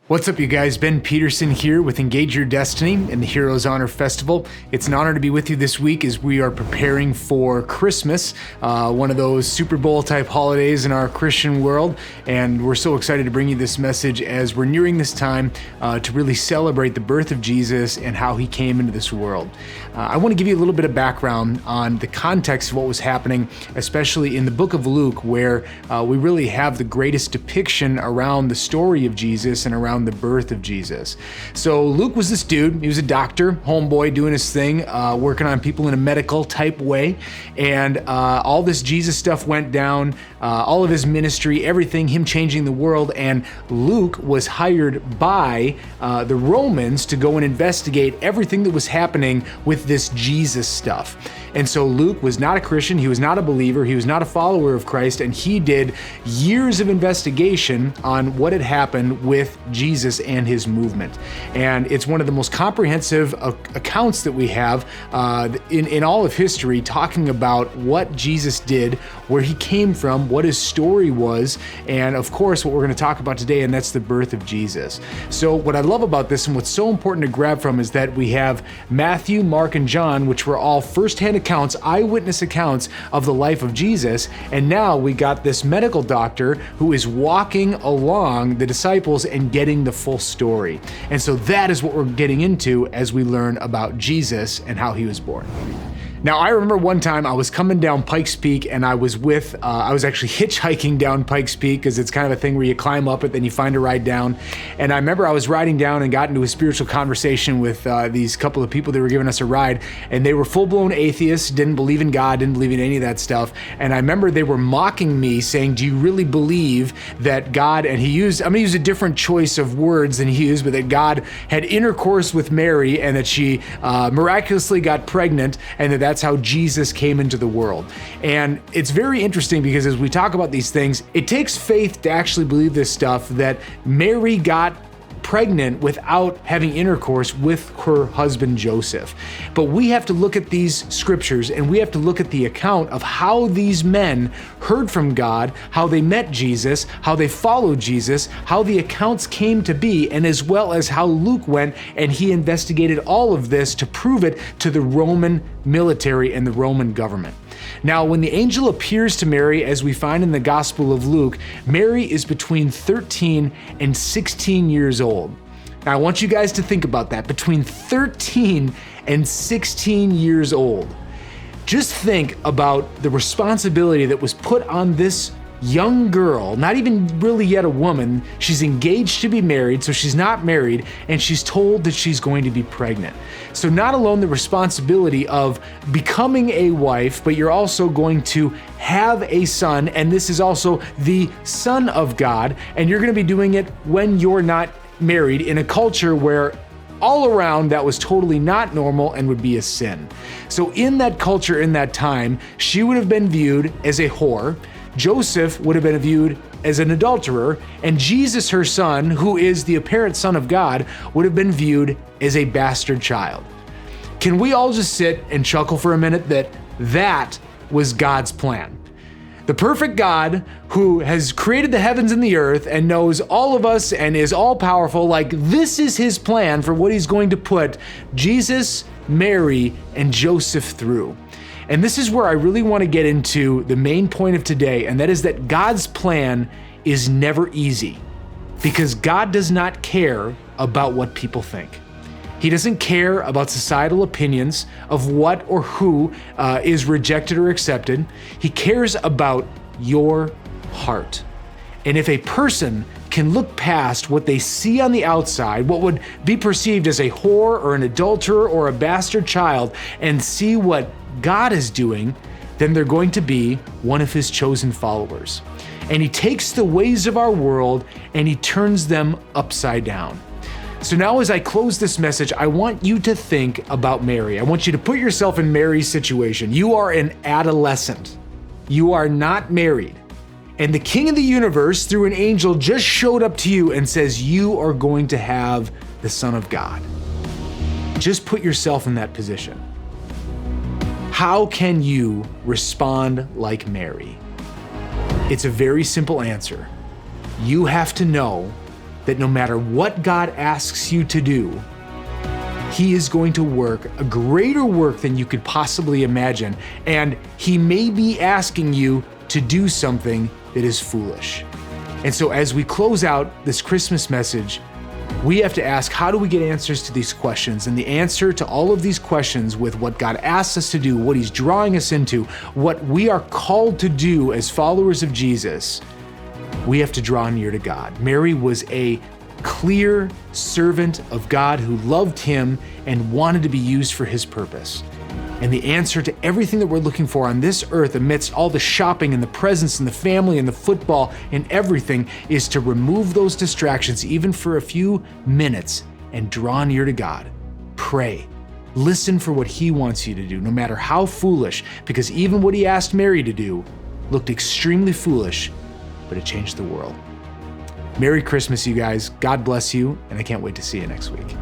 What's up, you guys? Ben Peterson here with Engage Your Destiny and the Heroes Honor Festival. It's an honor to be with you this week as we are preparing for Christmas, one of those Super Bowl type holidays in our Christian world. And we're so excited to bring you this message as we're nearing this time to really celebrate the birth of Jesus and how he came into this world. I want to give you a little bit of background on the context of what was happening, especially in the book of Luke, where we really have the greatest depiction around the story of Jesus and around the birth of Jesus. So Luke was this dude. He was a doctor, homeboy, doing his thing, working on people in a medical type way. And all this Jesus stuff went down, all of his ministry, everything, him changing the world. And Luke was hired by the Romans to go and investigate everything that was happening with this Jesus stuff. And so Luke was not a Christian. He was not a believer. He was not a follower of Christ. And he did years of investigation on what had happened with Jesus and his movement. And it's one of the most comprehensive accounts that we have in all of history, talking about what Jesus did, where he came from, what his story was, and of course, what we're going to talk about today, and that's the birth of Jesus. So what I love about this and what's so important to grab from is that we have Matthew, Mark, and John, which were all firsthand accounts, eyewitness accounts of the life of Jesus. And now we got this medical doctor who is walking along the disciples and getting the full story. And so that is what we're getting into as we learn about Jesus and how he was born. Now, I remember one time I was coming down Pikes Peak and I was actually hitchhiking down Pikes Peak, because it's kind of a thing where you climb up it, then you find a ride down. And I remember I was riding down and got into a spiritual conversation with these couple of people that were giving us a ride, and they were full-blown atheists, didn't believe in God, didn't believe in any of that stuff. And I remember they were mocking me, saying, do you really believe that God, and I'm gonna use a different choice of words than he used, but that God had intercourse with Mary and that she miraculously got pregnant, and that's how Jesus came into the world. And it's very interesting because as we talk about these things, it takes faith to actually believe this stuff, that Mary got pregnant without having intercourse with her husband Joseph. But we have to look at these scriptures and we have to look at the account of how these men heard from God, how they met Jesus, how they followed Jesus, how the accounts came to be, and as well as how Luke went and he investigated all of this to prove it to the Roman military and the Roman government. Now, when the angel appears to Mary, as we find in the Gospel of Luke, Mary is between 13 and 16 years old. Now, I want you guys to think about that, between 13 and 16 years old. Just think about the responsibility that was put on this young girl, not even really yet a woman. She's engaged to be married, so she's not married, and she's told that she's going to be pregnant. So not alone the responsibility of becoming a wife, but you're also going to have a son, and this is also the Son of God, and you're going to be doing it when you're not married in a culture where all around that was totally not normal and would be a sin. So in that culture, in that time, she would have been viewed as a whore. Joseph would have been viewed as an adulterer, and Jesus, her son, who is the apparent Son of God, would have been viewed as a bastard child. Can we all just sit and chuckle for a minute that was God's plan? The perfect God who has created the heavens and the earth and knows all of us and is all powerful, like this is his plan for what he's going to put Jesus, Mary, and Joseph through. And this is where I really want to get into the main point of today, and that is that God's plan is never easy, because God does not care about what people think. He doesn't care about societal opinions of what or who is rejected or accepted. He cares about your heart. And if a person can look past what they see on the outside, what would be perceived as a whore or an adulterer or a bastard child, and see what God is doing, then they're going to be one of his chosen followers. And he takes the ways of our world and he turns them upside down. So now as I close this message, I want you to think about Mary. I want you to put yourself in Mary's situation. You are an adolescent. You are not married. And the King of the universe, through an angel, just showed up to you and says, you are going to have the Son of God. Just put yourself in that position. How can you respond like Mary? It's a very simple answer. You have to know that no matter what God asks you to do, He is going to work a greater work than you could possibly imagine. And He may be asking you to do something that is foolish. And so as we close out this Christmas message, we have to ask, how do we get answers to these questions? And the answer to all of these questions, with what God asks us to do, what He's drawing us into, what we are called to do as followers of Jesus, we have to draw near to God. Mary was a clear servant of God who loved Him and wanted to be used for His purpose. And the answer to everything that we're looking for on this earth, amidst all the shopping and the presents and the family and the football and everything, is to remove those distractions, even for a few minutes, and draw near to God. Pray. Listen for what He wants you to do, no matter how foolish, because even what He asked Mary to do looked extremely foolish, but it changed the world. Merry Christmas, you guys. God bless you, and I can't wait to see you next week.